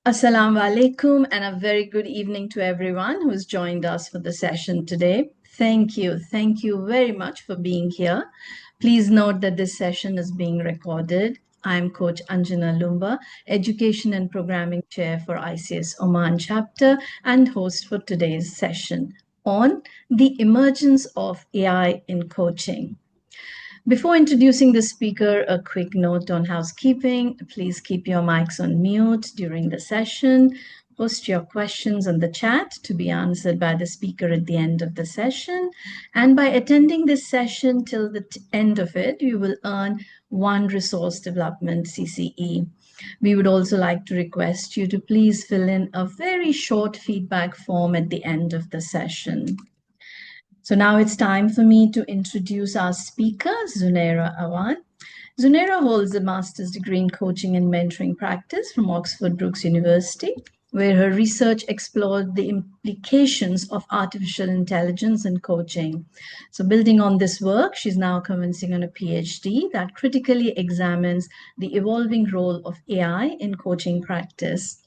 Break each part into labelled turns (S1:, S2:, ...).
S1: Assalamu alaikum, and a very good evening to everyone who's joined us for the session today. Thank you. Thank you very much for being here. Please note that this session is being recorded. I'm Coach Anjana Lumba, Education and Programming Chair for ICS Oman chapter and host for today's session on the emergence of AI in coaching. Before introducing the speaker, a quick note on housekeeping. Please keep your mics on mute during the session. Post your questions in the chat to be answered by the speaker at the end of the session. And by attending this session till the end of it, you will earn one resource development CCE. We would also like to request you to please fill in a very short feedback form at the end of the session. So now it's time for me to introduce our speaker, Zunaira Awan. Zunaira holds a master's degree in coaching and mentoring practice from Oxford Brookes University, where her research explored the implications of artificial intelligence in coaching. So building on this work, she's now commencing on a PhD that critically examines the evolving role of AI in coaching practice,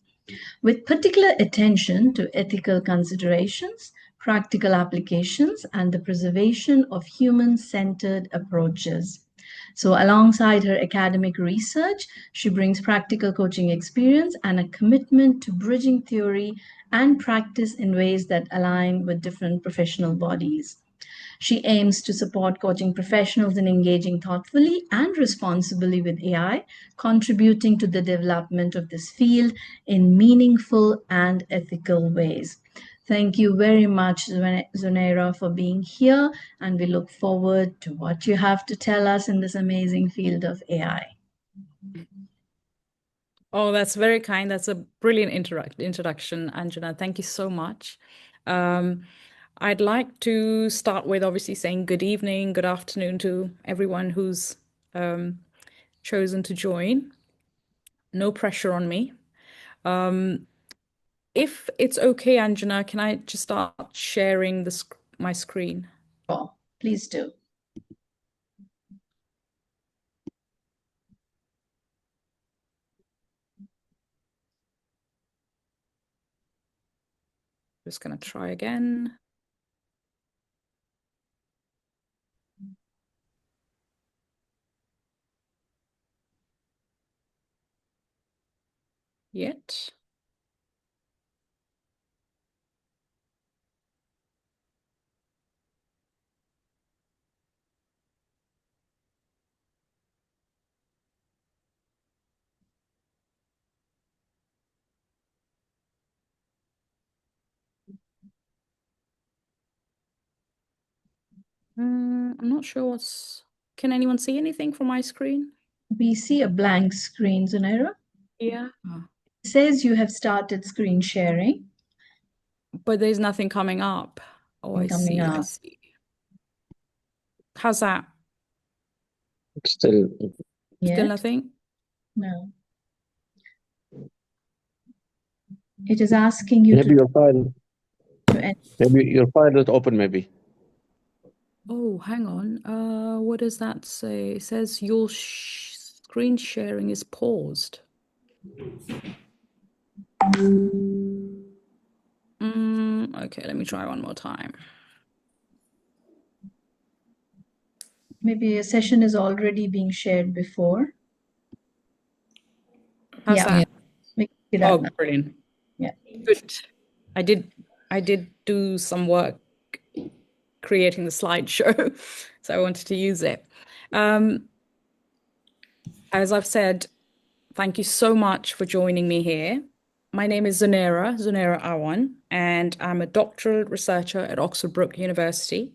S1: with particular attention to ethical considerations, practical applications, and the preservation of human-centered approaches. So alongside her academic research, she brings practical coaching experience and a commitment to bridging theory and practice in ways that align with different professional bodies. She aims to support coaching professionals in engaging thoughtfully and responsibly with AI, contributing to the development of this field in meaningful and ethical ways. Thank you very much, Zunaira, for being here, and we look forward to what you have to tell us in this amazing field of AI.
S2: Oh, that's very kind. That's a brilliant introduction, Anjana. Thank you so much. I'd like to start with obviously saying good evening, good afternoon to everyone who's chosen to join. No pressure on me. If it's okay, Anjana, can I just start sharing my screen?
S1: Oh, please do.
S2: Just going to try again. Yet. I'm not sure what's... Can anyone see anything from my screen?
S1: We see a blank screen, Zunaira.
S2: Yeah.
S1: It says you have started screen sharing.
S2: But there's nothing coming up. Oh, I see. I see. How's that?
S3: Still
S2: nothing?
S1: No. It is asking you
S3: maybe
S1: to
S3: your file. Maybe your file is open, maybe.
S2: Oh, hang on. What does that say? It says your screen sharing is paused. Okay, let me try one more time.
S1: Maybe a session is already being shared before.
S2: How's that?
S1: Oh,
S2: brilliant.
S1: Yeah.
S2: Good. I did do some work creating the slideshow, so I wanted to use it. As I've said, thank you so much for joining me here. My name is Zunaira Awan, and I'm a doctoral researcher at Oxford Brookes University.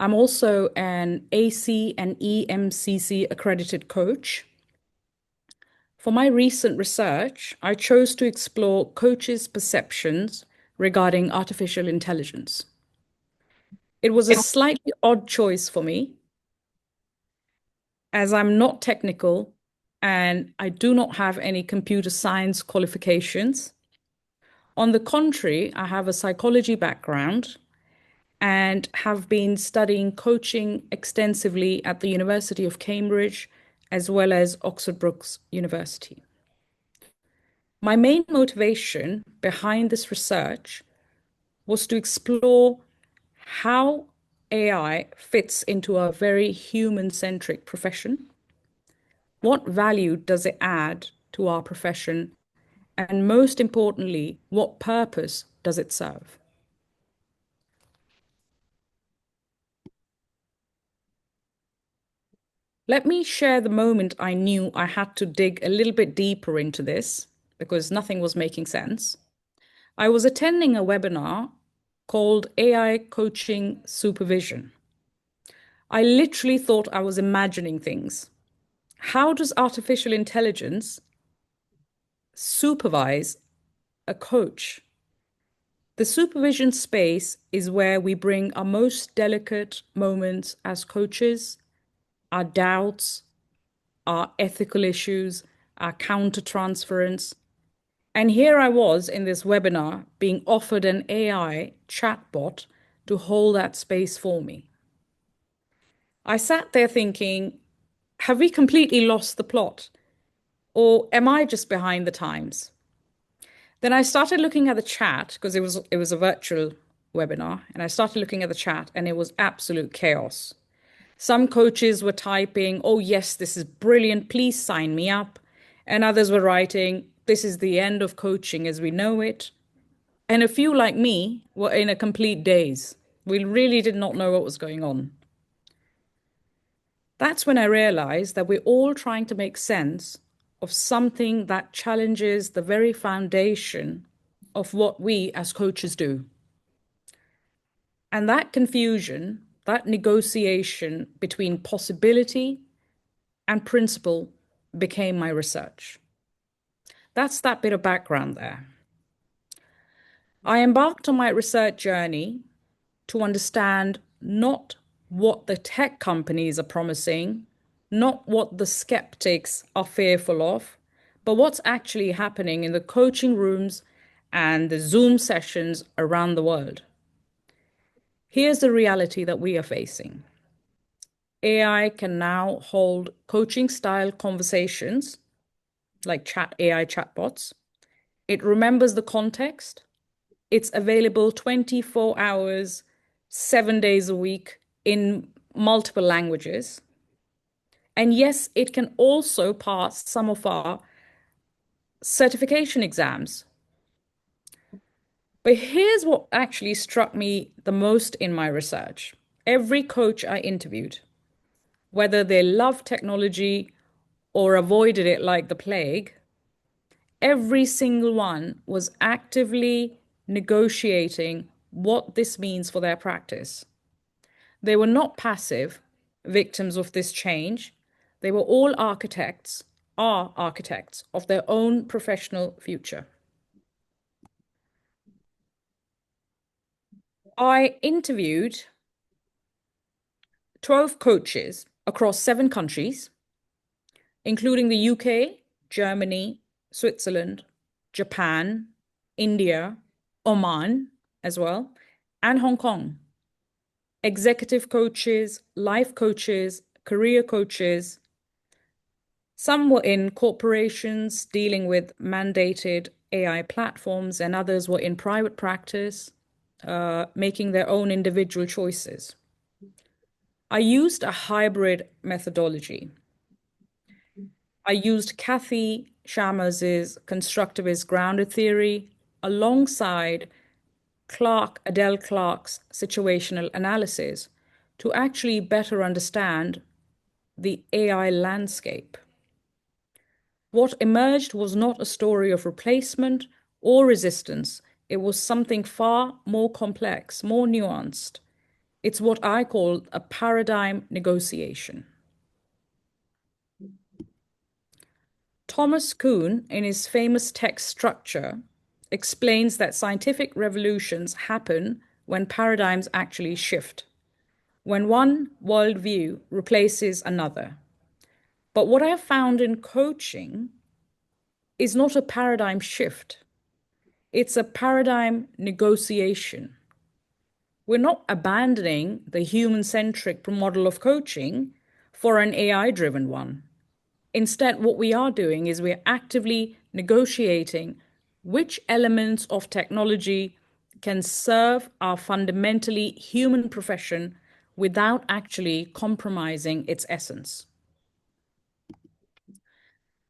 S2: I'm also an AC and EMCC accredited coach. For my recent research, I chose to explore coaches' perceptions regarding artificial intelligence. It was a slightly odd choice for me, as I'm not technical and I do not have any computer science qualifications. On the contrary, I have a psychology background and have been studying coaching extensively at the University of Cambridge as well as Oxford Brookes University. My main motivation behind this research was to explore how AI fits into a very human-centric profession. What value does it add to our profession? And most importantly, what purpose does it serve? Let me share the moment I knew I had to dig a little bit deeper into this because nothing was making sense. I was attending a webinar called AI Coaching Supervision. I literally thought I was imagining things. How does artificial intelligence supervise a coach? The supervision space is where we bring our most delicate moments as coaches, our doubts, our ethical issues, our countertransference. And here I was in this webinar being offered an AI chatbot to hold that space for me. I sat there thinking, have we completely lost the plot? Or am I just behind the times? Then I started looking at the chat because it was a virtual webinar, and I started looking at the chat and it was absolute chaos. Some coaches were typing, "Oh yes, this is brilliant, please sign me up." And others were writing, "This is the end of coaching as we know it." And a few like me were in a complete daze. We really did not know what was going on. That's when I realized that we're all trying to make sense of something that challenges the very foundation of what we as coaches do. And that confusion, that negotiation between possibility and principle became my research. That's that bit of background there. I embarked on my research journey to understand not what the tech companies are promising, not what the skeptics are fearful of, but what's actually happening in the coaching rooms and the Zoom sessions around the world. Here's the reality that we are facing. AI can now hold coaching style conversations like AI chatbots. It remembers the context. It's available 24 hours, 7 days a week in multiple languages. And yes, it can also pass some of our certification exams. But here's what actually struck me the most in my research. Every coach I interviewed, whether they loved technology or avoided it like the plague, every single one was actively negotiating what this means for their practice. They were not passive victims of this change. They were all architects, are architects of their own professional future. I interviewed 12 coaches across 7 countries, including the UK, Germany, Switzerland, Japan, India, Oman as well, and Hong Kong. Executive coaches, life coaches, career coaches. Some were in corporations dealing with mandated AI platforms, and others were in private practice, making their own individual choices. I used a hybrid methodology. I used Kathy Shammers's constructivist grounded theory alongside Adele Clark's situational analysis to actually better understand the AI landscape. What emerged was not a story of replacement or resistance. It was something far more complex, more nuanced. It's what I call a paradigm negotiation. Thomas Kuhn, in his famous text structure, explains that scientific revolutions happen when paradigms actually shift, when one worldview replaces another. But what I have found in coaching is not a paradigm shift. It's a paradigm negotiation. We're not abandoning the human-centric model of coaching for an AI-driven one. Instead, what we are doing is we're actively negotiating which elements of technology can serve our fundamentally human profession without actually compromising its essence.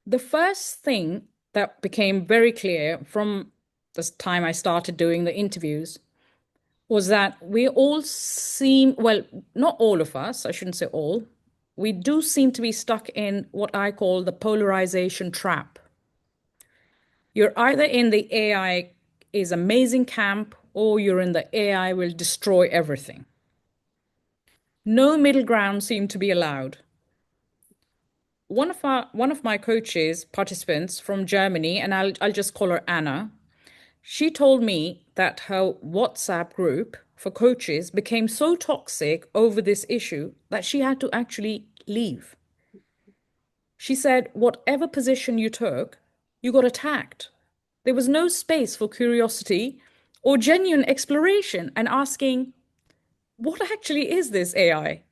S2: The first thing that became very clear from the time I started doing the interviews was that we all seem, well, not all of us, I shouldn't say all, we do seem to be stuck in what I call the polarization trap. You're either in the AI is amazing camp or you're in the AI will destroy everything. No middle ground seemed to be allowed. One of my coaches, participants from Germany, and I'll just call her Anna, she told me that her WhatsApp group for coaches became so toxic over this issue that she had to actually leave. She said, whatever position you took, you got attacked. There was no space for curiosity or genuine exploration and asking, what actually is this AI?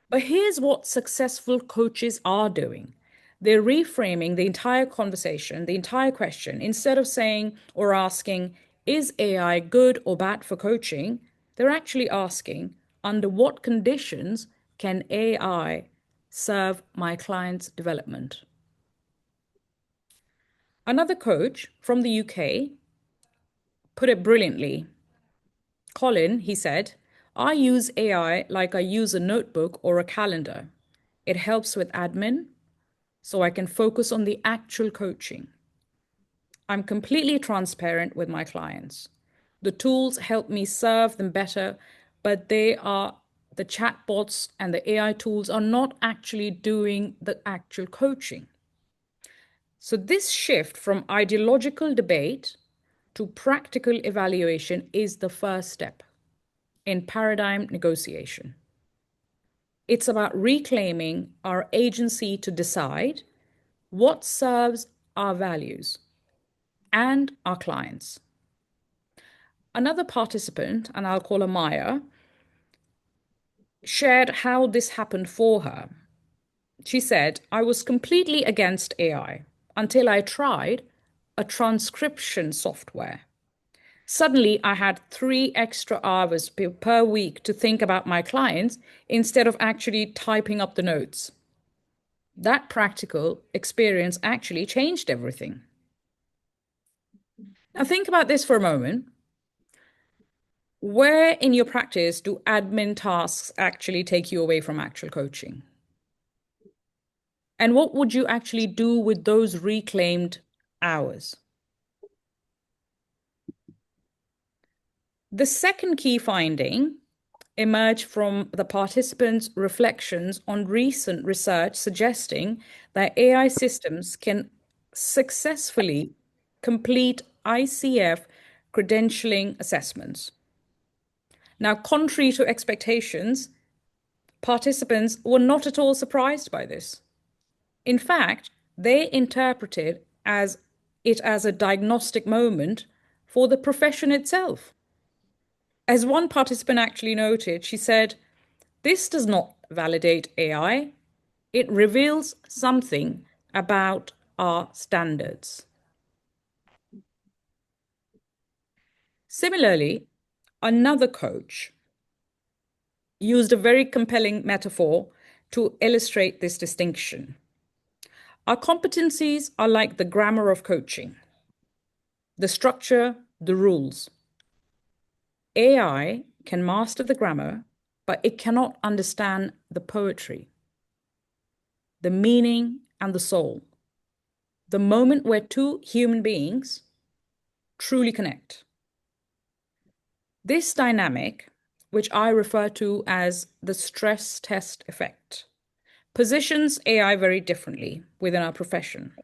S2: But here's what successful coaches are doing. They're reframing the entire conversation, the entire question. Instead of saying or asking, is AI good or bad for coaching? They're actually asking, under what conditions can AI serve my client's development? Another coach from the UK put it brilliantly. Colin, he said, I use AI like I use a notebook or a calendar. It helps with admin, so I can focus on the actual coaching. I'm completely transparent with my clients. The tools help me serve them better, but the chatbots and the AI tools are not actually doing the actual coaching. So this shift from ideological debate to practical evaluation is the first step in paradigm negotiation. It's about reclaiming our agency to decide what serves our values and our clients. Another participant, and I'll call her Maya, shared how this happened for her. She said, I was completely against AI until I tried a transcription software. Suddenly, I had 3 extra hours per week to think about my clients instead of actually typing up the notes. That practical experience actually changed everything. Now, think about this for a moment. Where in your practice do admin tasks actually take you away from actual coaching? And what would you actually do with those reclaimed hours? The second key finding emerged from the participants' reflections on recent research suggesting that AI systems can successfully complete ICF credentialing assessments. Now, contrary to expectations, participants were not at all surprised by this. In fact, they interpreted it as a diagnostic moment for the profession itself. As one participant actually noted, she said, this does not validate AI. It reveals something about our standards. Similarly, another coach used a very compelling metaphor to illustrate this distinction. Our competencies are like the grammar of coaching, the structure, the rules. AI can master the grammar, but it cannot understand the poetry, the meaning, and the soul. The moment where two human beings truly connect. This dynamic, which I refer to as the stress test effect, positions AI very differently within our profession.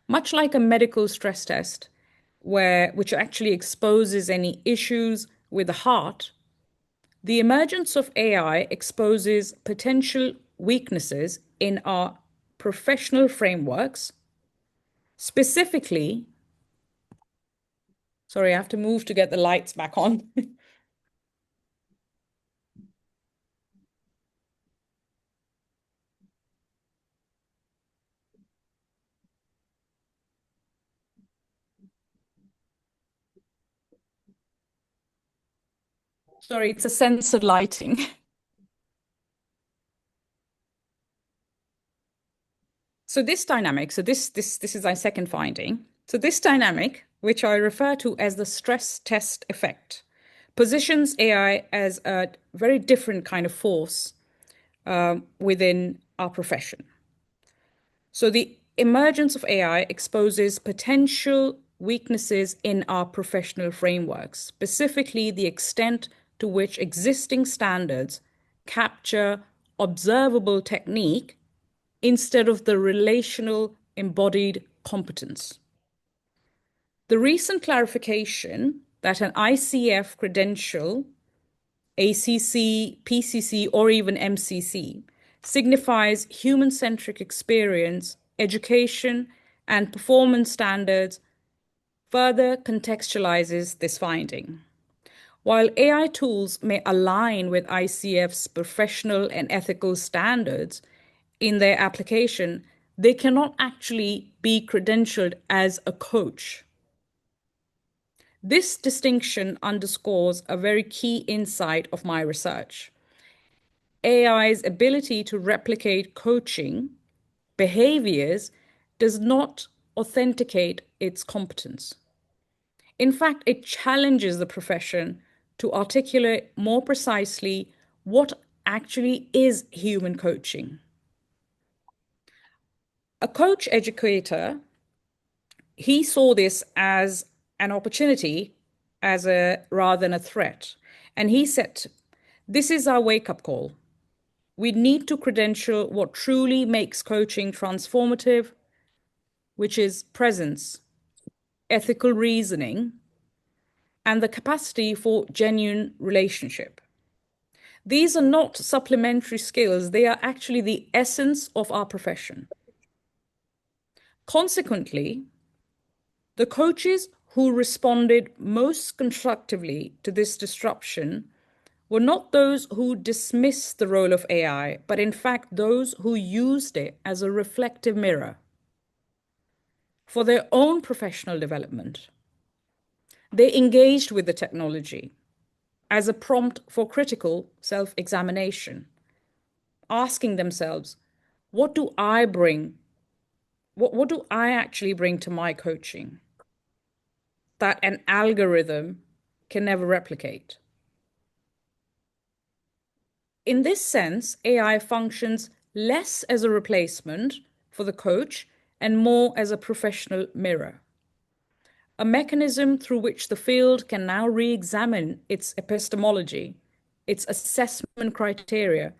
S2: Much like a medical stress test, which actually exposes any issues with the heart, the emergence of AI exposes potential weaknesses in our professional frameworks, specifically, sorry, I have to move to get the lights back on. Sorry, it's a censored lighting. So this dynamic, this is my second finding. So this dynamic, which I refer to as the stress test effect, positions AI as a very different kind of force within our profession. So the emergence of AI exposes potential weaknesses in our professional frameworks, specifically the extent to which existing standards capture observable technique instead of the relational embodied competence. The recent clarification that an ICF credential, ACC, PCC, or even MCC, signifies human-centric experience, education, and performance standards further contextualizes this finding. While AI tools may align with ICF's professional and ethical standards in their application, they cannot actually be credentialed as a coach. This distinction underscores a very key insight of my research. AI's ability to replicate coaching behaviors does not authenticate its competence. In fact, it challenges the profession to articulate more precisely what actually is human coaching. A coach educator, he saw this as an opportunity, as a rather than a threat. And he said, this is our wake-up call. We need to credential what truly makes coaching transformative, which is presence, ethical reasoning, and the capacity for genuine relationship. These are not supplementary skills, they are actually the essence of our profession. Consequently, the coaches who responded most constructively to this disruption were not those who dismissed the role of AI, but in fact those who used it as a reflective mirror for their own professional development. They engaged with the technology as a prompt for critical self-examination, asking themselves, what do I bring? What do I actually bring to my coaching that an algorithm can never replicate? In this sense, AI functions less as a replacement for the coach and more as a professional mirror, a mechanism through which the field can now re-examine its epistemology, its assessment criteria,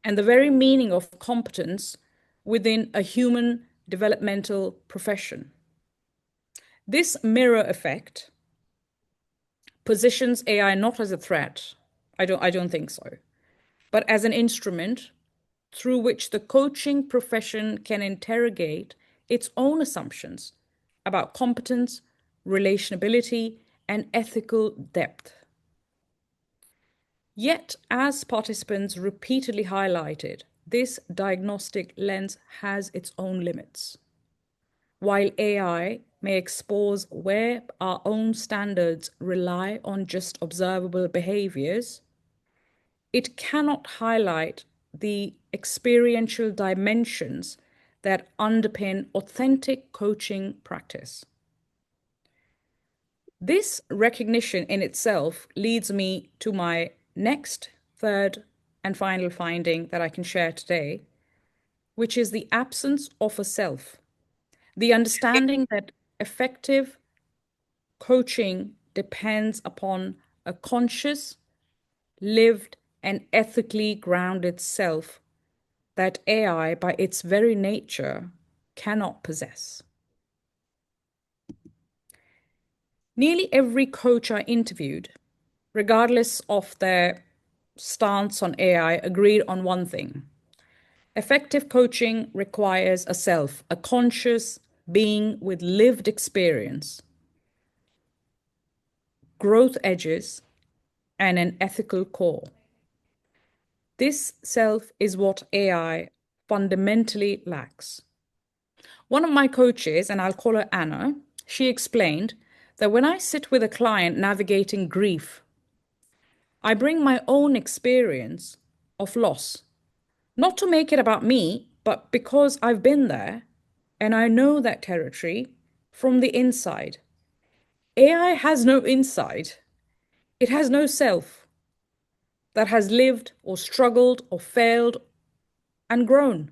S2: and the very meaning of competence within a human developmental profession. This mirror effect positions AI not as a threat, I don't think so, but as an instrument through which the coaching profession can interrogate its own assumptions about competence, relationability, and ethical depth. Yet, as participants repeatedly highlighted, this diagnostic lens has its own limits. While AI may expose where our own standards rely on just observable behaviors, it cannot highlight the experiential dimensions that underpin authentic coaching practice. This recognition in itself leads me to my next, third, and final finding that I can share today, which is the absence of a self. The understanding that effective coaching depends upon a conscious, lived, and ethically grounded self that AI, by its very nature, cannot possess. Nearly every coach I interviewed, regardless of their stance on AI, agreed on one thing. Effective coaching requires a self, a conscious being with lived experience, growth edges, and an ethical core. This self is what AI fundamentally lacks. One of my coaches, and I'll call her Anna, she explained that when I sit with a client navigating grief, I bring my own experience of loss, not to make it about me, but because I've been there and I know that territory from the inside. AI has no inside, it has no self that has lived or struggled or failed and grown.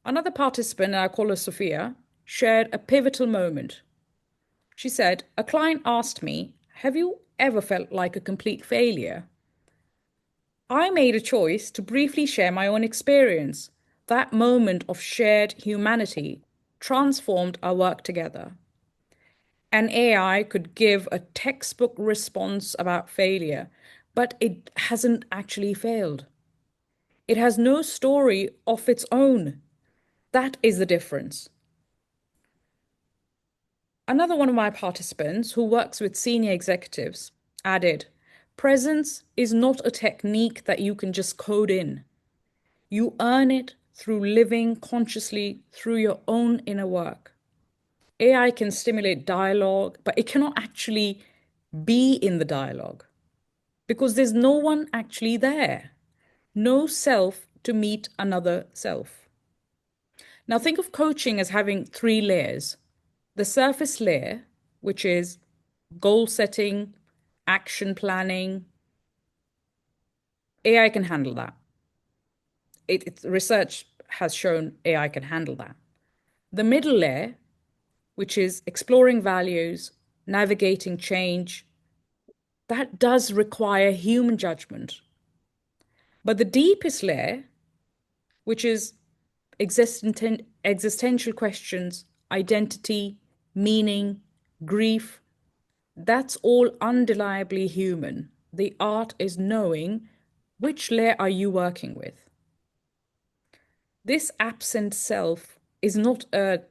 S2: Another participant, I call her Sophia, shared a pivotal moment. She said, "A client asked me, 'Have you ever felt like a complete failure?' I made a choice to briefly share my own experience. That moment of shared humanity transformed our work together. An AI could give a textbook response about failure, but it hasn't actually failed. It has no story of its own. That is the difference." Another one of my participants who works with senior executives added, "Presence is not a technique that you can just code in. You earn it through living consciously through your own inner work. AI can stimulate dialogue, but it cannot actually be in the dialogue because there's no one actually there, no self to meet another self." Now, think of coaching as having three layers. The surface layer, which is goal setting, action planning, AI can handle that. Research has shown AI can handle that. The middle layer, which is exploring values, navigating change, that does require human judgment. But the deepest layer, which is existential questions, identity, meaning, grief, that's all undeniably human. The art is knowing which layer are you working with. This absent self is not a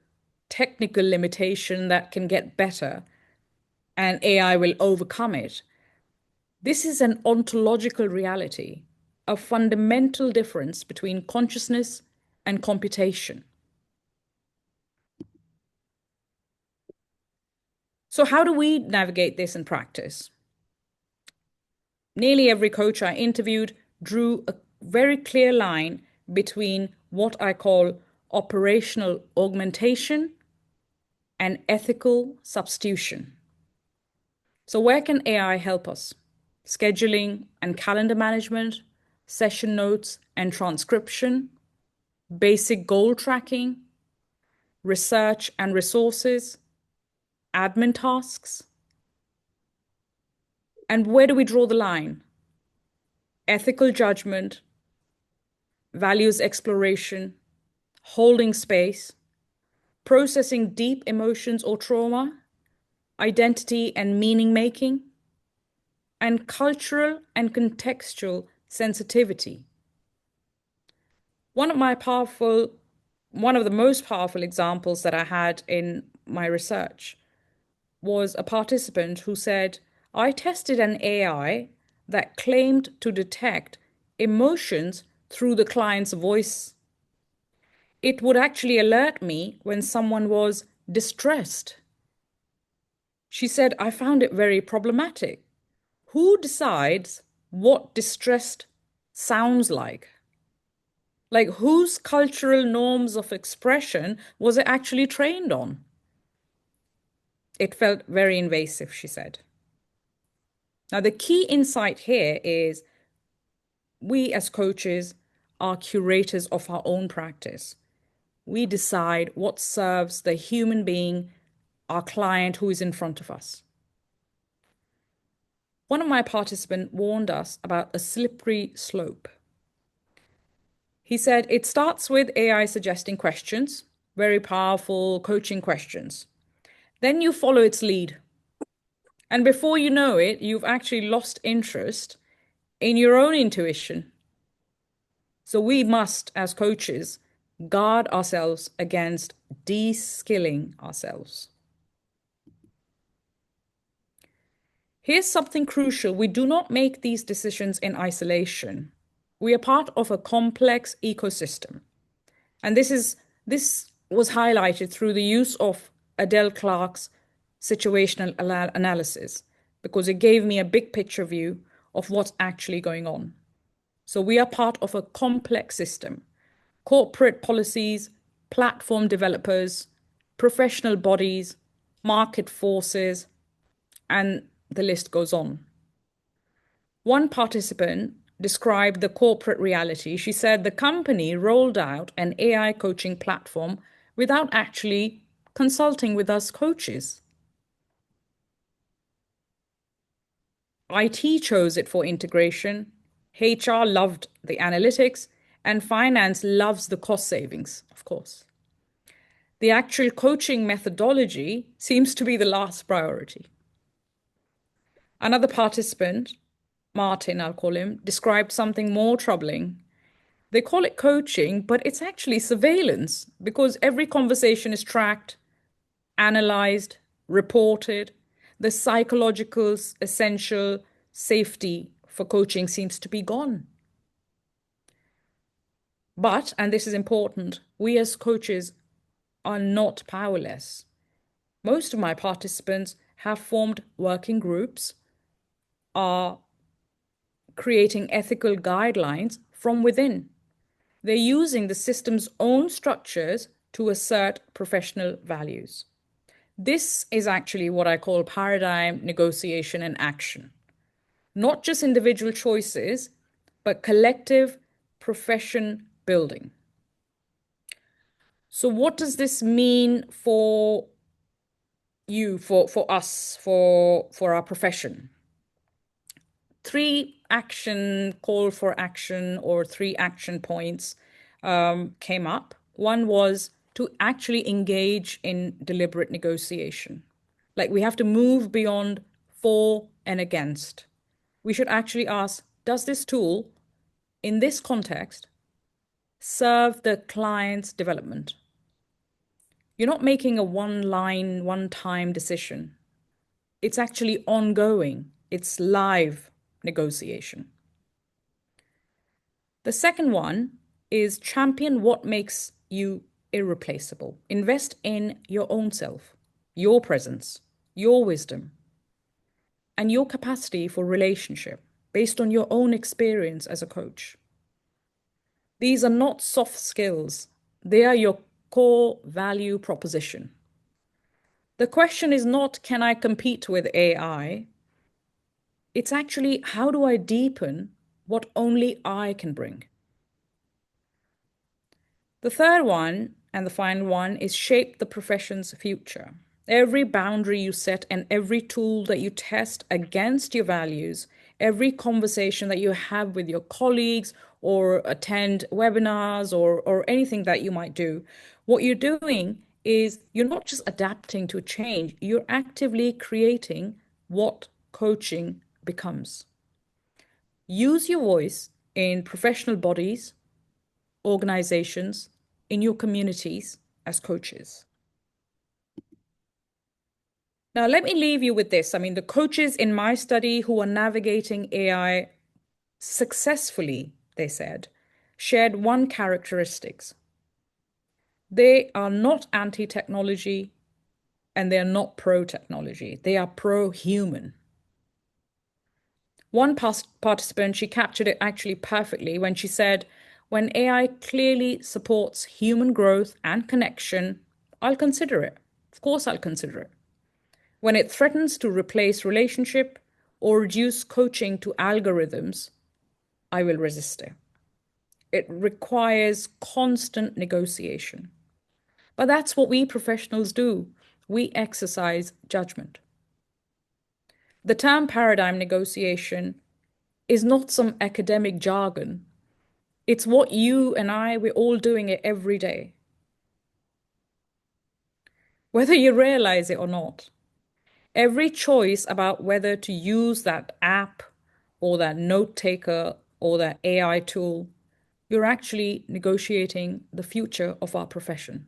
S2: technical limitation that can get better and AI will overcome it. This is an ontological reality, a fundamental difference between consciousness and computation. So, how do we navigate this in practice? Nearly every coach I interviewed drew a very clear line between what I call operational augmentation and ethical substitution. So, where can AI help us? Scheduling and calendar management, session notes and transcription, basic goal tracking, research and resources, admin tasks. And where do we draw the line? Ethical judgment, values exploration, holding space, processing deep emotions or trauma, identity and meaning making, and cultural and contextual sensitivity. One of the most powerful examples that I had in my research was a participant who said, "I tested an AI that claimed to detect emotions through the client's voice. It would actually alert me when someone was distressed." She said, "I found it very problematic. Who decides what distressed sounds like? Like, whose cultural norms of expression was it actually trained on?" It felt very invasive, she said. Now, the key insight here is we as coaches are curators of our own practice. We decide what serves the human being, our client who is in front of us. One of my participants warned us about a slippery slope. He said it starts with AI suggesting questions, very powerful coaching questions. Then you follow its lead. And before you know it, you've actually lost interest in your own intuition. So we must, as coaches, guard ourselves against de-skilling ourselves. Here's something crucial. We do not make these decisions in isolation. We are part of a complex ecosystem. And this was highlighted through the use of Adele Clark's situational analysis, because it gave me a big picture view of what's actually going on. So we are part of a complex system: corporate policies, platform developers, professional bodies, market forces, and the list goes on. One participant described the corporate reality. She said the company rolled out an AI coaching platform without actually consulting with us coaches. IT chose it for integration, HR loved the analytics, and finance loves the cost savings, of course. The actual coaching methodology seems to be the last priority. Another participant, Martin, I'll call him, described something more troubling. They call it coaching, but it's actually surveillance because every conversation is tracked, analyzed, reported. The psychological essential safety for coaching seems to be gone. But, and this is important, we as coaches are not powerless. Most of my participants have formed working groups, are creating ethical guidelines from within. They're using the system's own structures to assert professional values. This is actually what I call paradigm negotiation and action. Not just individual choices, but collective profession building. So what does this mean for you, for us, for our profession? Three call for action, or three action points came up. One was to actually engage in deliberate negotiation. Like, we have to move beyond for and against. We should actually ask, does this tool in this context serve the client's development? You're not making a one-line, one-time decision. It's actually ongoing. It's live negotiation. The second one is champion what makes you irreplaceable. Invest in your own self, your presence, your wisdom, and your capacity for relationship based on your own experience as a coach. These are not soft skills. They are your core value proposition. The question is not, can I compete with AI? It's actually, how do I deepen what only I can bring? The third one, and the final one, is shape the profession's future. Every boundary you set and every tool that you test against your values, every conversation that you have with your colleagues or attend webinars or anything that you might do, what you're doing is you're not just adapting to change, you're actively creating what coaching becomes. Use your voice in professional bodies, organizations, in your communities as coaches. Now, let me leave you with this. I mean, the coaches in my study who are navigating AI successfully, they said, shared one characteristics. They are not anti-technology and they're not pro-technology. They are pro-human. One participant, she captured it actually perfectly when she said, when AI clearly supports human growth and connection, I'll consider it. Of course, I'll consider it. When it threatens to replace relationship or reduce coaching to algorithms, I will resist it. It requires constant negotiation. But that's what we professionals do. We exercise judgment. The term paradigm negotiation is not some academic jargon. It's what you and I, we're all doing it every day. Whether you realize it or not, every choice about whether to use that app or that note taker or that AI tool, you're actually negotiating the future of our profession.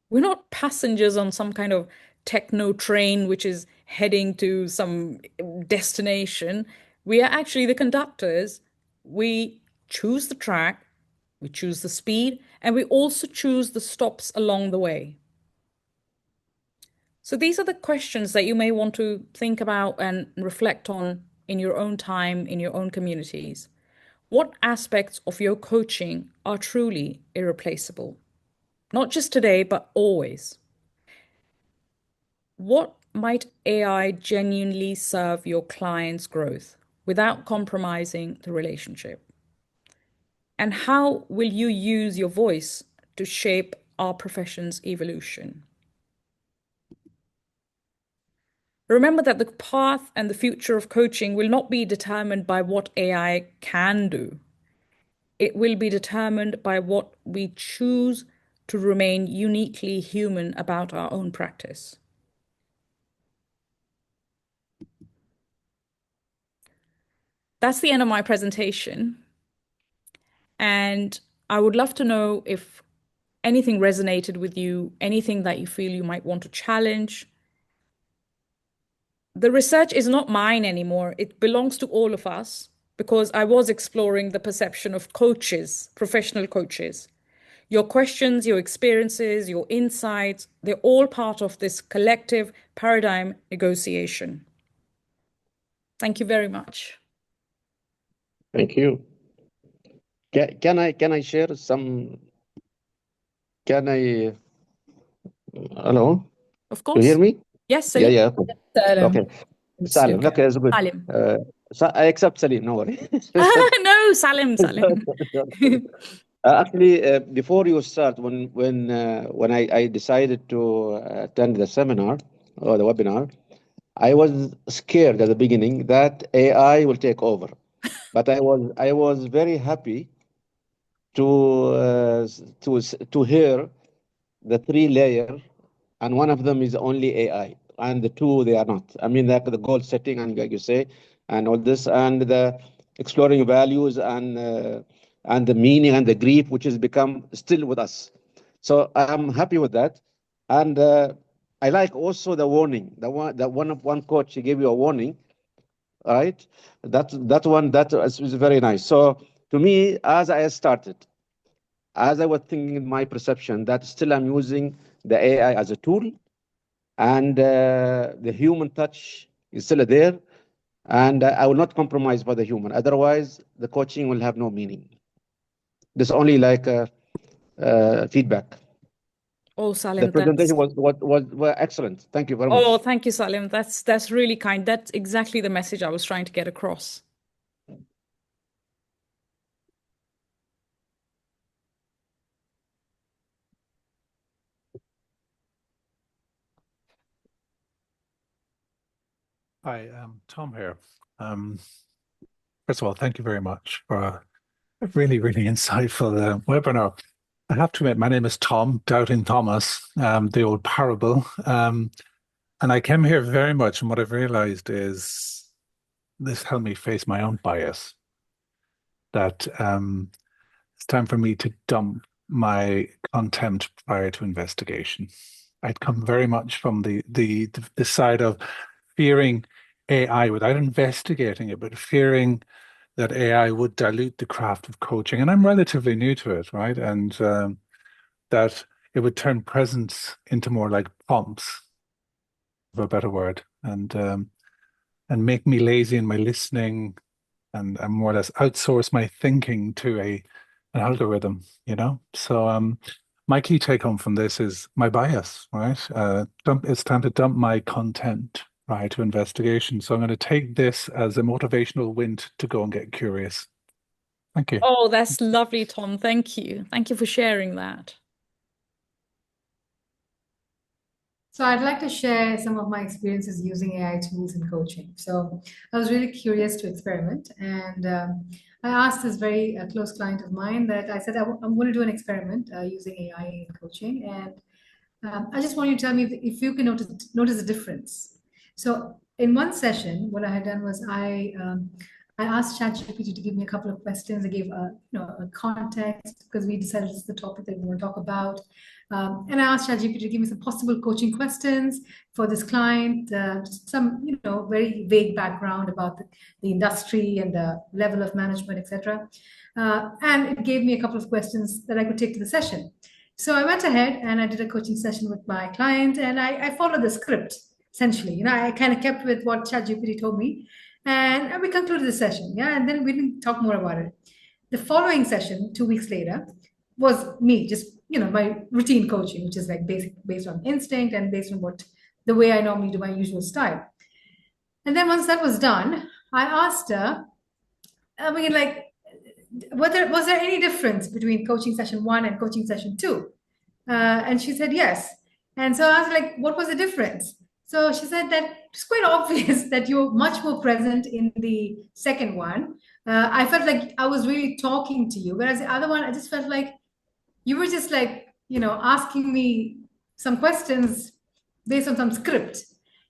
S2: We're not passengers on some kind of techno train which is heading to some destination. We are actually the conductors. We choose the track, we choose the speed, and we also choose the stops along the way. So these are the questions that you may want to think about and reflect on in your own time, in your own communities, what aspects of your coaching are truly irreplaceable? Not just today, but always. What might AI genuinely serve your client's growth without compromising the relationship? And how will you use your voice to shape our profession's evolution? Remember that the path and the future of coaching will not be determined by what AI can do. It will be determined by what we choose to remain uniquely human about our own practice. That's the end of my presentation. And I would love to know if anything resonated with you, anything that you feel you might want to challenge. The research is not mine anymore. It belongs to all of us because I was exploring the perception of coaches, professional coaches. Your questions, your experiences, your insights, they're all part of this collective paradigm negotiation. Thank you very much.
S3: Thank you. Can I share some? Can I? Hello?
S2: Of
S3: You hear
S2: course.
S3: me?
S2: Yes,
S3: Yeah,
S2: Salim.
S3: yeah.
S1: Salim.
S3: Okay. Salim. Okay, that's good.
S2: Salim.
S3: I accept Salim. No worry.
S2: No, Salim, Salim.
S3: Actually, before you start, when I decided to attend the seminar or the webinar, I was scared at the beginning that AI will take over, but I was very happy to hear the three layer, and one of them is only AI, and the two they are not. I mean, like the goal setting, and like you say, and all this, and the exploring values, and the meaning and the grief, which has become still with us. So I'm happy with that, and I like also the warning. One coach, he gave you a warning, right? That is very nice. So to me, as I started, as I was thinking in my perception, that still I'm using the AI as a tool, and the human touch is still there, and I will not compromise for the human. Otherwise, the coaching will have no meaning. This only like feedback.
S2: Oh,
S3: The
S2: Salim,
S3: presentation was excellent. Thank you very
S2: oh,
S3: much.
S2: thank you, Salim. That's really kind. That's exactly the message I was trying to get across.
S4: Hi, Tom here. First of all, thank you very much for a really, really insightful webinar. I have to admit, my name is Tom, Doubting Thomas, the old parable. And I came here very much, and what I've realized is this helped me face my own bias, that it's time for me to dump my contempt prior to investigation. I'd come very much from the side of fearing AI without investigating it, but fearing that AI would dilute the craft of coaching. And I'm relatively new to it, right? And that it would turn presence into more like prompts, for a better word, and make me lazy in my listening, and more or less outsource my thinking to an algorithm, you know? So my key take home from this is my bias, right? It's time to dump my content prior to investigation. So I'm going to take this as a motivational win to go and get curious. Thank you.
S2: Oh, that's lovely, Tom. Thank you. Thank you for sharing that.
S5: So I'd like to share some of my experiences using AI tools in coaching. So I was really curious to experiment, and I asked this very close client of mine that I said, I'm going to do an experiment using AI in coaching, and I just want you to tell me if you can notice a difference. So in one session, what I had done was I asked ChatGPT to give me a couple of questions. I gave a context because we decided this is the topic that we want to talk about. And I asked ChatGPT to give me some possible coaching questions for this client, just some very vague background about the industry and the level of management, etc. And it gave me a couple of questions that I could take to the session. So I went ahead and I did a coaching session with my client, and I followed the script essentially. I kind of kept with what ChatGPT told me. And we concluded the session, yeah, and then we didn't talk more about it. The following session, 2 weeks later, was me just my routine coaching, which is like based on instinct and based on what the way I normally do my usual style. And then once that was done, I asked her, I mean, like, was there any difference between coaching session 1 and coaching session 2? And she said yes. And so I was like, what was the difference? So she said that it's quite obvious that you're much more present in the second one. I felt like I was really talking to you, whereas the other one, I just felt like you were just like, asking me some questions based on some script.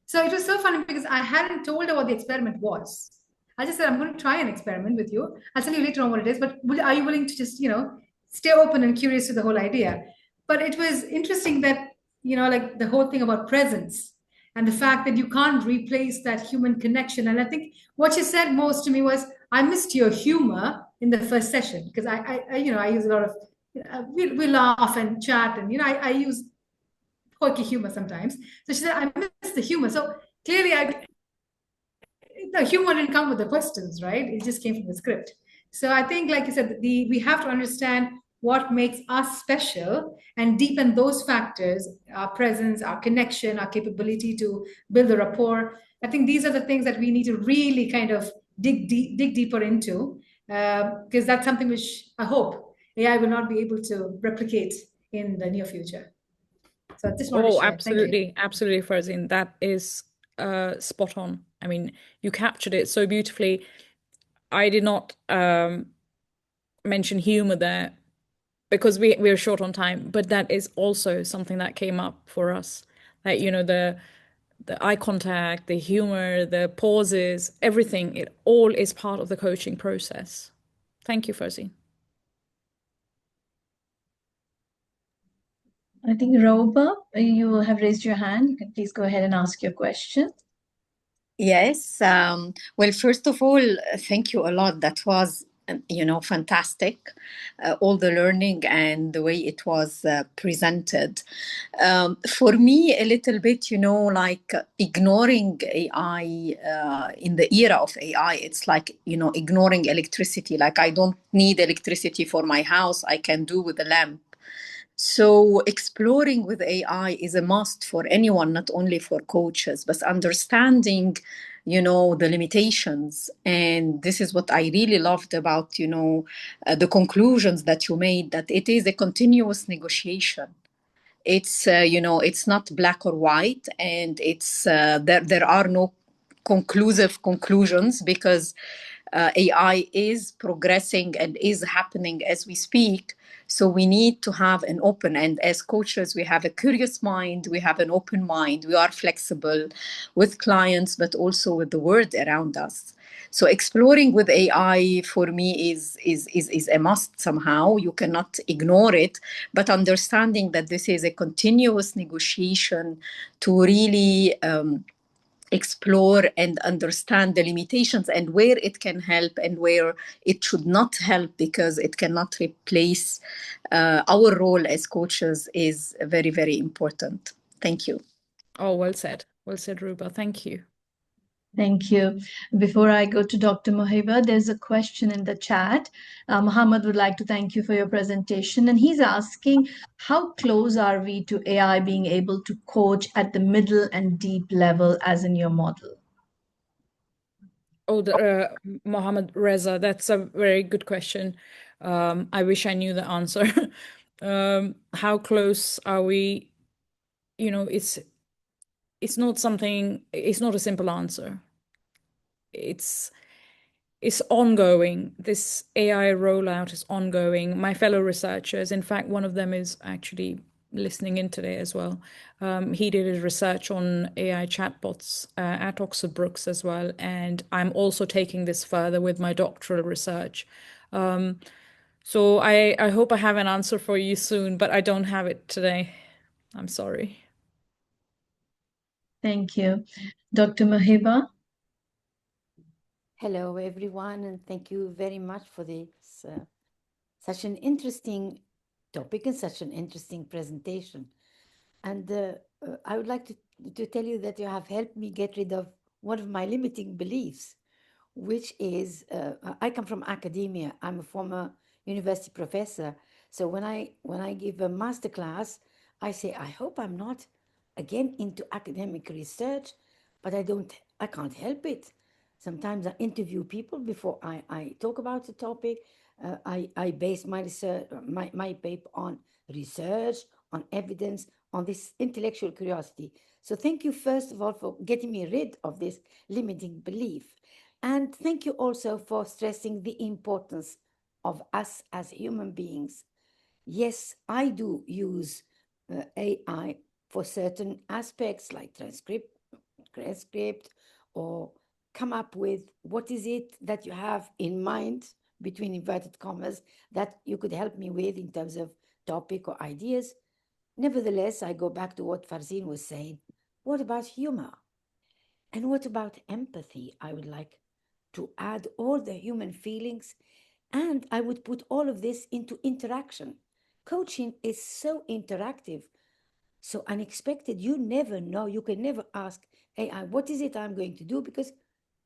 S5: So it was so funny because I hadn't told her what the experiment was. I just said, I'm going to try an experiment with you. I'll tell you later on what it is, but are you willing to just, stay open and curious to the whole idea? But it was interesting that, like the whole thing about presence and the fact that you can't replace that human connection. And I think what she said most to me was, I missed your humor in the first session because I use a lot of we laugh and chat, and I use quirky humor sometimes. So she said, I miss the humor. So clearly, the humor didn't come with the questions, right? It just came from the script. So I think, like you said, we have to understand what makes us special and deepen those factors: our presence, our connection, our capability to build a rapport. I think these are the things that we need to really kind of dig deeper into, because that's something which I hope AI will not be able to replicate in the near future. So I just wanted to
S2: Oh,
S5: share. Thank you.
S2: absolutely, Farzin. That is spot on. I mean, you captured it so beautifully. I did not mention humor there because we're short on time, but that is also something that came up for us. That, the eye contact, the humor, the pauses, everything, it all is part of the coaching process. Thank you, Farzin.
S1: I think Roba, you have raised your hand. You can please go ahead and ask your question.
S6: Yes. Well, first of all, thank you a lot. That was, fantastic. All the learning and the way it was presented. For me, a little bit, like ignoring AI in the era of AI, it's like, ignoring electricity. Like, I don't need electricity for my house. I can do with a lamp. So exploring with AI is a must for anyone, not only for coaches, but understanding, the limitations. And this is what I really loved about, the conclusions that you made, that it is a continuous negotiation. It's, it's not black or white, and it's there are no conclusive conclusions, because AI is progressing and is happening as we speak. So we need to have an open, and as coaches, we have a curious mind, we have an open mind, we are flexible with clients, but also with the world around us. So exploring with AI for me is a must somehow. You cannot ignore it, but understanding that this is a continuous negotiation to really explore and understand the limitations and where it can help and where it should not help, because it cannot replace our role as coaches is very, very important. Thank you.
S2: Oh, well said. Well said, Ruba. Thank you.
S1: Thank you. Before I go to Dr. Mohiba, there's a question in the chat. Muhammad would like to thank you for your presentation. And he's asking, how close are we to AI being able to coach at the middle and deep level as in your model?
S2: Oh, Mohammed Reza, that's a very good question. I wish I knew the answer. How close are we? It's not something, it's not a simple answer. It's ongoing. This AI rollout is ongoing. My fellow researchers, in fact, one of them is actually listening in today as well. He did his research on AI chatbots at Oxford Brookes as well. And I'm also taking this further with my doctoral research. So I hope I have an answer for you soon, but I don't have it today. I'm sorry.
S1: Thank you. Dr. Mohiba?
S7: Hello, everyone, and thank you very much for this such an interesting topic and such an interesting presentation. And I would like to tell you that you have helped me get rid of one of my limiting beliefs, which is I come from academia. I'm a former university professor. So when I give a master class, I say, I hope I'm not again into academic research, but I can't help it. Sometimes I interview people before I talk about the topic. I base my research, my paper on research, on evidence, on this intellectual curiosity. So thank you, first of all, for getting me rid of this limiting belief. And thank you also for stressing the importance of us as human beings. Yes, I do use AI for certain aspects like transcript, or come up with what is it that you have in mind, between inverted commas, that you could help me with in terms of topic or ideas. Nevertheless, I go back to what Farzin was saying. What about humor? And what about empathy? I would like to add all the human feelings, and I would put all of this into interaction. Coaching is so interactive, so unexpected. You never know. You can never ask AI, what is it I'm going to do? Because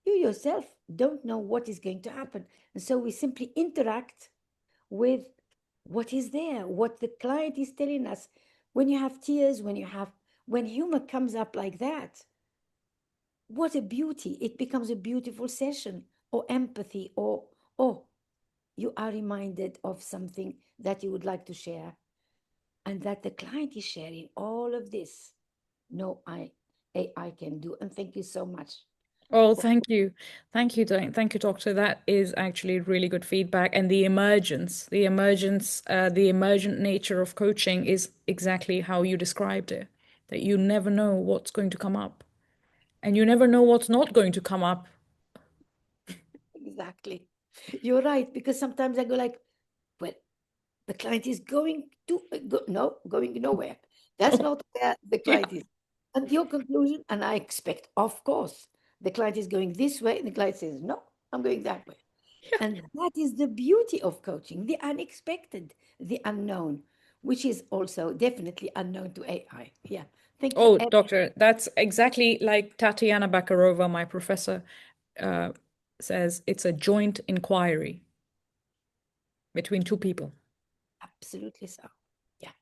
S7: you yourself don't know what is going to happen. And so we simply interact with what is there, what the client is telling us. When you have tears, when humor comes up like that, what a beauty. It becomes a beautiful session. Or empathy, or, oh, you are reminded of something that you would like to share, and that the client is sharing all of this. No, AI can do. And thank you so much.
S2: Oh, thank you. Thank you, thank you, Doctor. That is actually really good feedback. And the emergent nature of coaching is exactly how you described it, that you never know what's going to come up, and you never know what's not going to come up.
S7: Exactly. You're right, because sometimes I go like, well, the client is going to going nowhere. That's not where the
S2: Yeah.
S7: client is. And your conclusion, and I expect, of course, the client is going this way, and the client says, no, I'm going that way.
S2: Yeah.
S7: And that is the beauty of coaching, the unexpected, the unknown, which is also definitely unknown to AI. Yeah. Thank you.
S2: Oh, Doctor, that's exactly like Tatiana Bakarova, my professor, uh, says it's a joint inquiry between two people.
S7: Absolutely so. Yeah.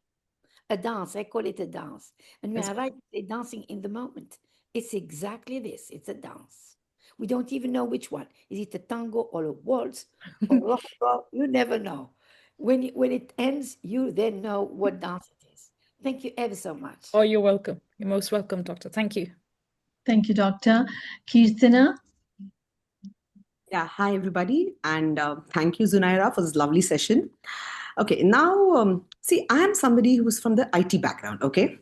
S7: A dance, I call it a dance. And we
S2: It's
S7: are right, dancing in the moment. It's exactly this. It's a dance. We don't even know which one. Is it a tango or a waltz or rock? You never know. When it ends, you then know what dance it is. Thank you ever so much.
S2: Oh, you're welcome. You're most welcome, Doctor. Thank you.
S1: Thank you, Doctor. Kirtana?
S8: Yeah, hi everybody, and thank you, Zunaira, for this lovely session. Okay, now see, I am somebody who's from the IT background. Okay,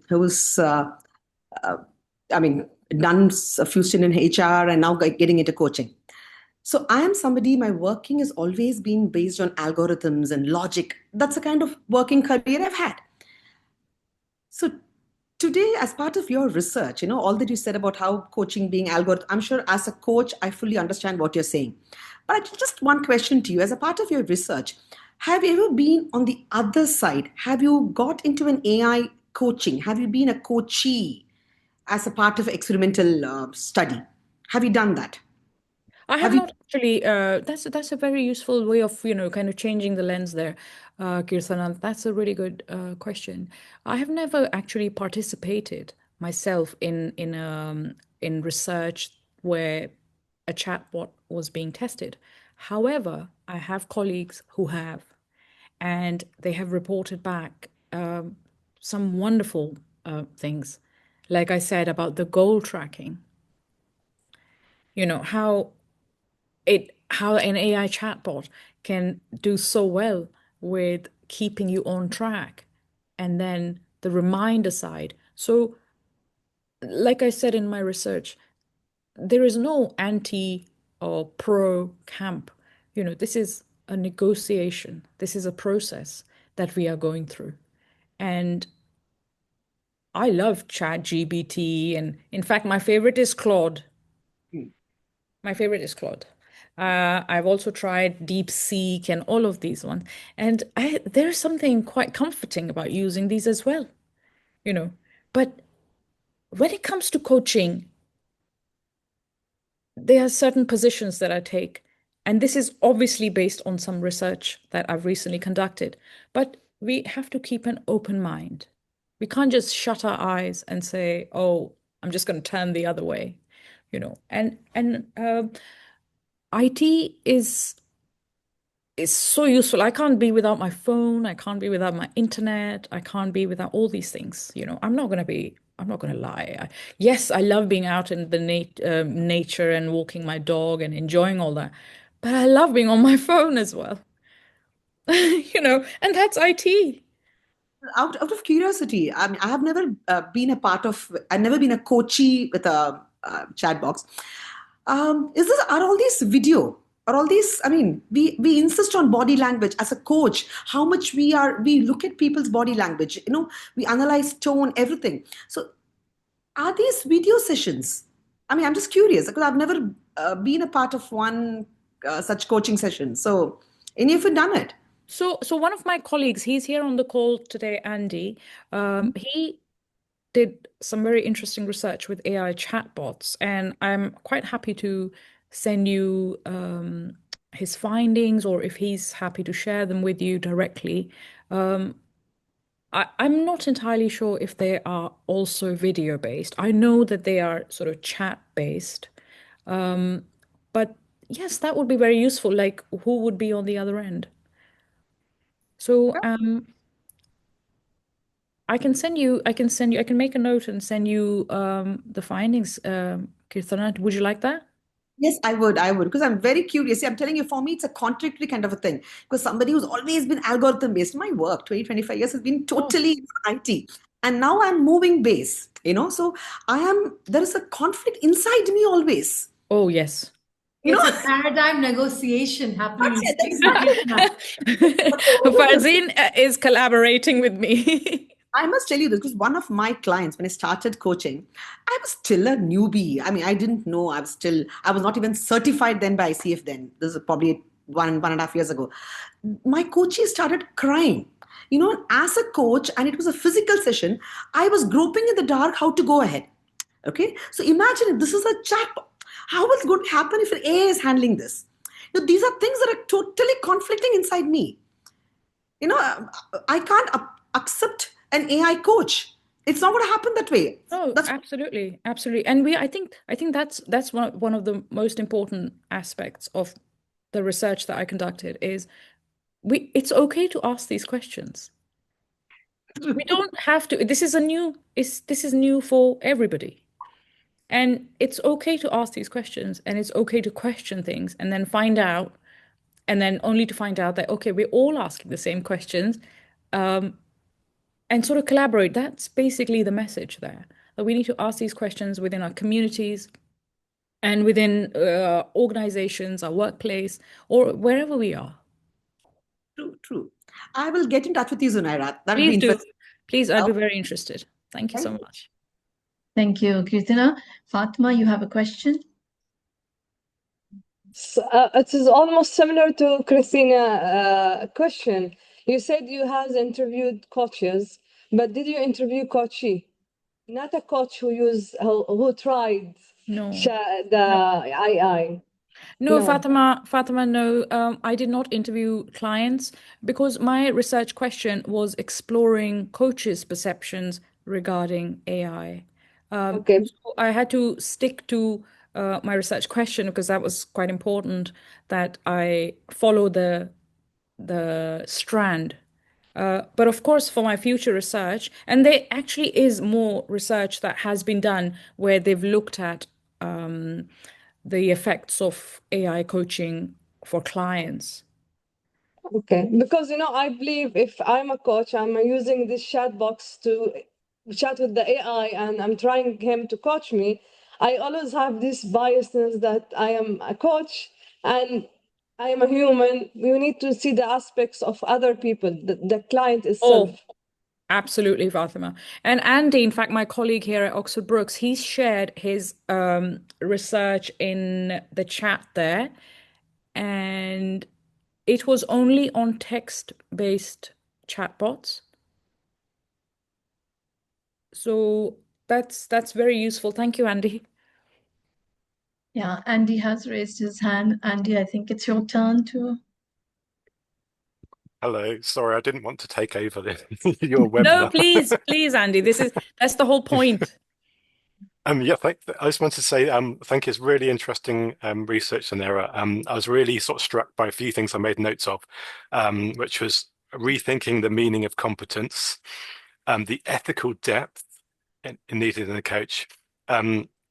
S8: who's I mean, done a few stint in HR and now getting into coaching. So I am somebody. My working has always been based on algorithms and logic. That's the kind of working career I've had. So today, as part of your research, all that you said about how coaching being algorithm, I'm sure as a coach, I fully understand what you're saying. But just one question to you, as a part of your research, have you ever been on the other side? Have you got into an AI coaching? Have you been a coachee as a part of experimental study? Have you done that?
S2: I have
S8: Have you?
S2: not actually. That's a very useful way of kind of changing the lens there, Kirtana. That's a really good question. I have never actually participated myself in research where a chatbot was being tested. However, I have colleagues who have, and they have reported back some wonderful things. Like I said about the goal tracking, how an AI chatbot can do so well with keeping you on track, and then the reminder side. So, like I said in my research, there is no anti or pro camp. This is a negotiation. This is a process that we are going through. And I love ChatGPT, and in fact, my favorite is Claude. My favorite is Claude. I've also tried DeepSeek and all of these ones. And there's something quite comforting about using these as well, you know. But when it comes to coaching, there are certain positions that I take, and this is obviously based on some research that I've recently conducted, but we have to keep an open mind. We can't just shut our eyes and say, "Oh, I'm just going to turn the other way," you know. And IT is so useful. I can't be without my phone. I can't be without my internet. I can't be without all these things. You know, I'm not going to lie. Yes, I love being out in the nature and walking my dog and enjoying all that. But I love being on my phone as well. You know, and that's IT.
S8: Out of curiosity, I mean, I have never been a part of. I've never been a coachee with a chat box. Is this are all these video? Are all these? I mean, we insist on body language as a coach. How much we look at people's body language. You know, we analyze tone, everything. So, are these video sessions? I mean, I'm just curious because I've never been a part of one such coaching session. So, any of you done it?
S2: So one of my colleagues, he's here on the call today, Andy. He did some very interesting research with AI chatbots, and I'm quite happy to send you his findings, or if he's happy to share them with you directly. I'm not entirely sure if they are also video based. I know that they are sort of chat based, but yes, that would be very useful. Like, who would be on the other end? So I can make a note and send you the findings, Kirtana. Would you like that?
S8: Yes, I would. I would. Because I'm very curious. See, I'm telling you, for me, it's a contradictory kind of a thing. Because somebody who's always been algorithm based, my work, 25 years has been
S2: Oh,
S8: totally in IT. And now I'm moving base, so there is a conflict inside me always.
S2: oh yes.
S8: You know,
S5: It's a paradigm negotiation happening
S8: that's it.
S5: inside
S8: That's
S5: you, Krishna.
S2: Farzin is collaborating with me.
S8: I must tell you this because one of my clients, when I started coaching, I was still a newbie. I mean, I didn't know. I was not even certified then by ICF then. This is probably 1.5 years ago. My coachee started crying. As a coach, and it was a physical session, I was groping in the dark how to go ahead. Okay. So imagine if this is a chat. How is going to happen if an AI is handling this? These are things that are totally conflicting inside me. I can't accept an AI coach. It's not going to happen that way.
S2: Oh,
S8: That's
S2: absolutely, absolutely. And I think that's one of the most important aspects of the research that I conducted is it's okay to ask these questions. We don't have to. This is new for everybody. And it's okay to ask these questions and it's okay to question things and then find out, and then only to find out that, okay, we're all asking the same questions, and sort of collaborate. That's basically the message there, that we need to ask these questions within our communities and within organizations, our workplace, or wherever we are.
S8: true, true. I will get in touch with you, Zunaira. That would be
S2: Please do.
S8: interesting.
S2: Please, I'd
S8: Oh,
S2: be very interested. Thank you so
S8: thank you.
S2: much.
S1: Thank you, Kirtana. Fatma, you have a question?
S9: It is almost similar to Christina's question. You said you have interviewed coaches, but did you interview coachee? Not a coach who tried
S2: No.
S9: the AI.
S2: No,
S9: No.
S2: Fatima, no. I did not interview clients because my research question was exploring coaches' perceptions regarding AI.
S9: Okay.
S2: So I had to stick to my research question because that was quite important that I follow the strand. But of course, for my future research, and there actually is more research that has been done where they've looked at the effects of AI coaching for clients.
S9: Okay, because I believe if I'm a coach, I'm using this chat box to chat with the AI and I'm trying him to coach me. I always have this biasness that I am a coach and I am a human. You need to see the aspects of other people, the client itself.
S2: Oh, absolutely, Fatima. And Andy, in fact, my colleague here at Oxford Brookes, he's shared his research in the chat there. And it was only on text-based chatbots. So that's very useful. Thank you, Andy.
S1: Yeah, Andy has raised his hand. Andy, I think it's your turn to.
S10: Hello, sorry, I didn't want to take over your
S2: No,
S10: webinar.
S2: please, Andy. That's the whole point.
S10: Yeah, I just wanted to say, thank you. It's really interesting research, Zunaira. I was really sort of struck by a few things I made notes of, which was rethinking the meaning of competence, the ethical depth needed in a coach,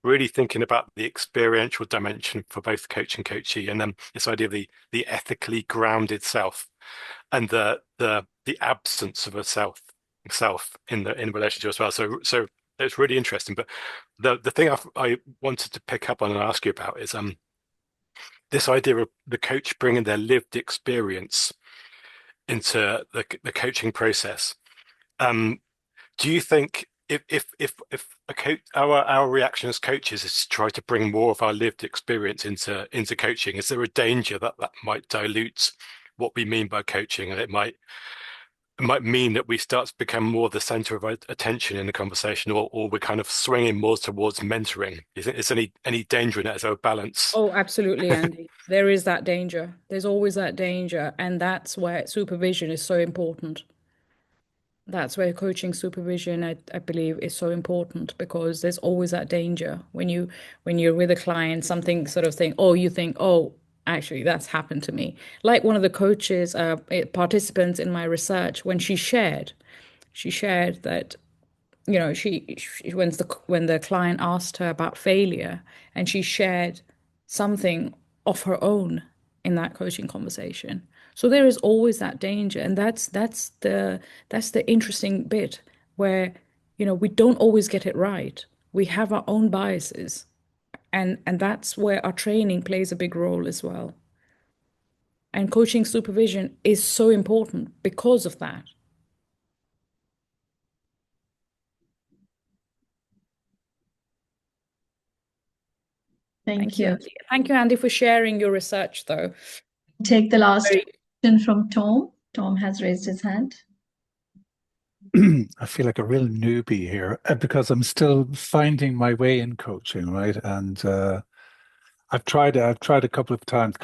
S10: really thinking about the experiential dimension for both coach and coachee, and then this idea of the ethically grounded self and the absence of a self in relationship as well. So it's really interesting. But the thing I wanted to pick up on and ask you about is this idea of the coach bringing their lived experience into the coaching process. Do you think if a coach, our reaction as coaches is to try to bring more of our lived experience into coaching, is there a danger that might dilute what we mean by coaching, and it might mean that we start to become more the center of attention in the conversation, or we're kind of swinging more towards mentoring? Is there any danger in that? Is there a balance?
S2: Oh, absolutely, Andy. There is that danger. There's always that danger, and that's where supervision is so important. That's where coaching supervision, I believe, is so important, because there's always that danger when you're with a client, something sort of thing, oh, you think, oh, actually, that's happened to me. Like one of the coaches, participants in my research, when she shared that, you know, she when the client asked her about failure, and she shared something of her own in that coaching conversation. So there is always that danger, and that's the interesting bit, where, you know, we don't always get it right. We have our own biases, and that's where our training plays a big role as well. And coaching supervision is so important because of that.
S1: Thank you.
S2: Andy. Thank you, Andy, for sharing your research, though.
S1: Take the last
S2: Very-
S1: question from Tom. Tom has raised his hand.
S4: I feel like a real newbie here because I'm still finding my way in coaching, right? And I've tried a couple of times.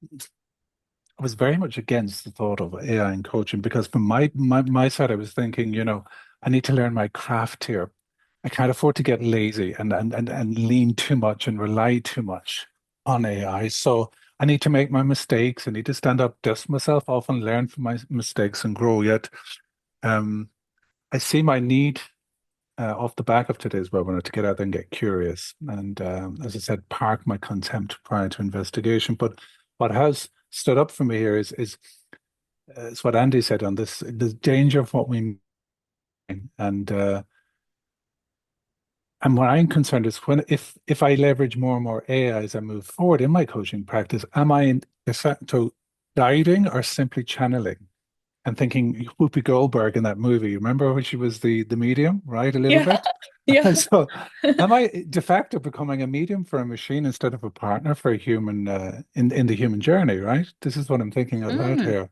S4: I was very much against the thought of AI in coaching because from my side, I was thinking, you know, I need to learn my craft here. I can't afford to get lazy and lean too much and rely too much on AI. So I need to make my mistakes. I need to stand up, dust myself off, and learn from my mistakes and grow. Yet, I see my need off the back of today's webinar to get out there and get curious. And as I said, park my contempt prior to investigation. But what has stood up for me here is what Andy said on this: the danger of what we mean. And what I'm concerned is if I leverage more and more AI as I move forward in my coaching practice, am I de facto guiding or simply channeling? And thinking Whoopi Goldberg in that movie, remember when she was the medium, right? A little bit.
S2: Yeah.
S4: So am I de facto becoming a medium for a machine instead of a partner for a human in the human journey, right? This is what I'm thinking out loud here.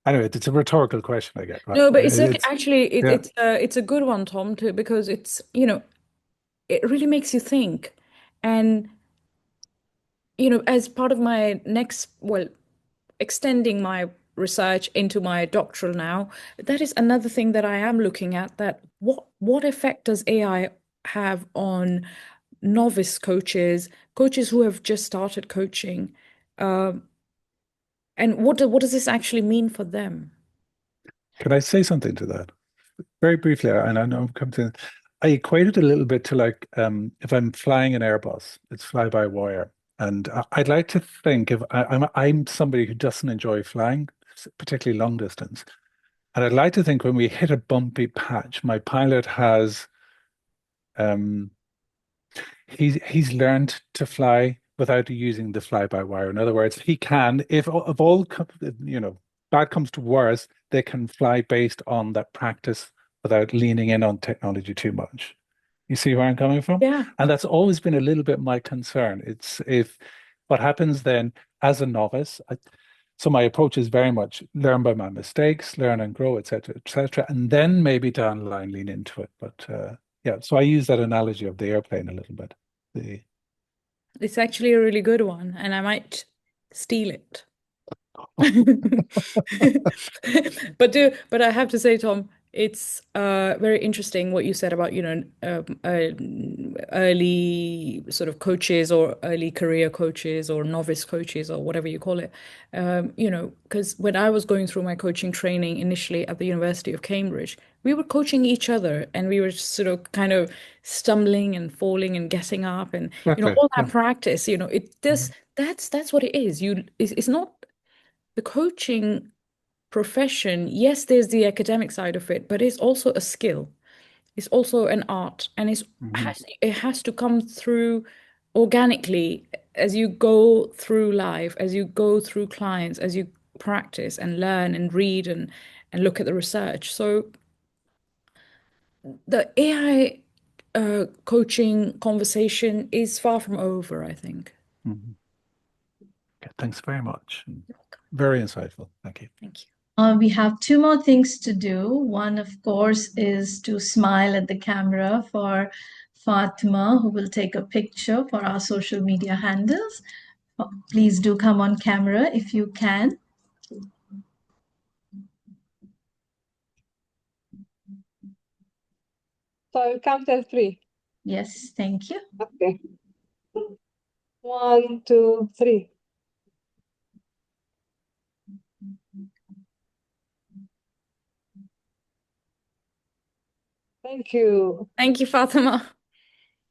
S4: Anyway, it's a rhetorical question, I get, right?
S2: No, but
S4: Yeah.
S2: it's a good one, Tom, too, because it's, you know, it really makes you think. And, you know, as part of my next, well, extending my research into my doctoral now, that is another thing that I am looking at, that what effect does AI have on novice coaches, coaches who have just started coaching, and what does this actually mean for them?
S4: Can I say something to that? Very briefly, and I know I'm coming to, I equate it a little bit to like if I'm flying an Airbus, it's fly by wire. And I'd like to think if I'm somebody who doesn't enjoy flying, particularly long distance. And I'd like to think when we hit a bumpy patch, my pilot has um he's learned to fly without using the fly by wire. In other words, he can, if of all you know, bad comes to worse, they can fly based on that practice without leaning in on technology too much. You see where I'm coming from?
S2: Yeah.
S4: And that's always been a little bit my concern. It's if what happens then as a novice, so my approach is very much learn by my mistakes, learn and grow, et cetera, and then maybe down the line lean into it. But yeah, so I use that analogy of the airplane a little bit.
S2: It's actually a really good one, and I might steal it. But I have to say, Tom, it's very interesting what you said about, early sort of coaches or early career coaches or novice coaches or whatever you call it. Because when I was going through my coaching training initially at the University of Cambridge, we were coaching each other and we were sort of kind of stumbling and falling and getting up and all that practice, that's what it is. It's not the coaching profession. Yes, there's the academic side of it, but it's also a skill. It's also an art, and it has to come through organically as you go through life, as you go through clients, as you practice and learn and read and look at the research. So the AI coaching conversation is far from over, I think.
S4: Okay, thanks very much. Very insightful. Thank you.
S2: Thank you.
S1: We have two more things to do. One, of course, is to smile at the camera for Fatima, who will take a picture for our social media handles. Please do come on camera if you can.
S9: So I'll count till 3.
S1: Yes, thank you.
S9: Okay. 1, 2, 3. Thank you.
S2: Thank you, Fatima.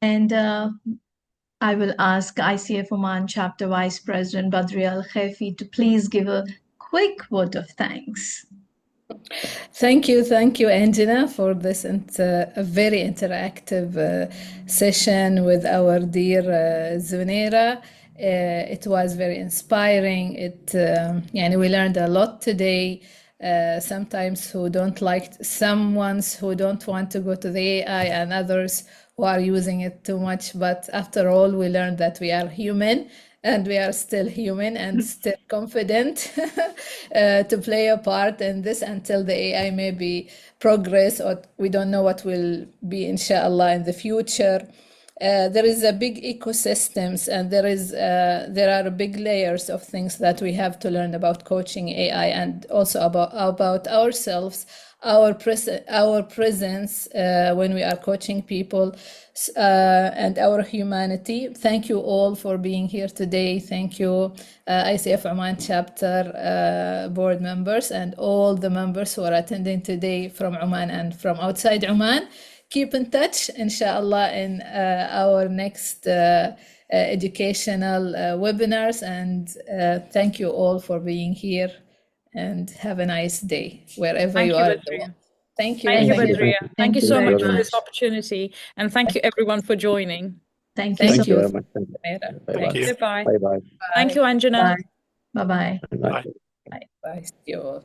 S1: And I will ask ICF Oman Chapter Vice President Badri Al Khefi to please give a quick vote of thanks.
S11: Thank you, Angela, for this a very interactive session with our dear Zunaira. It was very inspiring. We learned a lot today. Sometimes who don't like someone's who don't want to go to the AI and others who are using it too much. But after all, we learned that we are human and we are still human and still confident to play a part in this until the AI maybe progress, or we don't know what will be, inshallah, in the future. There is a big ecosystems, and there are big layers of things that we have to learn about coaching AI, and also about ourselves, our presence when we are coaching people, and our humanity. Thank you all for being here today. Thank you, ICF Oman chapter board members and all the members who are attending today from Oman and from outside Oman. Keep in touch, inshallah, in our next educational webinars. And thank you all for being here, and have a nice day wherever you are in the world. Thank you.
S2: Thank you,
S3: Thank you.
S2: Badria. Thank you so
S1: very
S2: much for
S1: much.
S2: this opportunity. And thank you, everyone, for joining.
S1: Thank you.
S3: Thank
S1: so
S3: you
S1: much.
S3: very much.
S2: Thank you. Bye.
S3: Bye-bye.
S2: Thank you, Anjana.
S1: Bye. Bye-bye.
S3: Bye.
S2: Bye.
S11: Bye. See you all.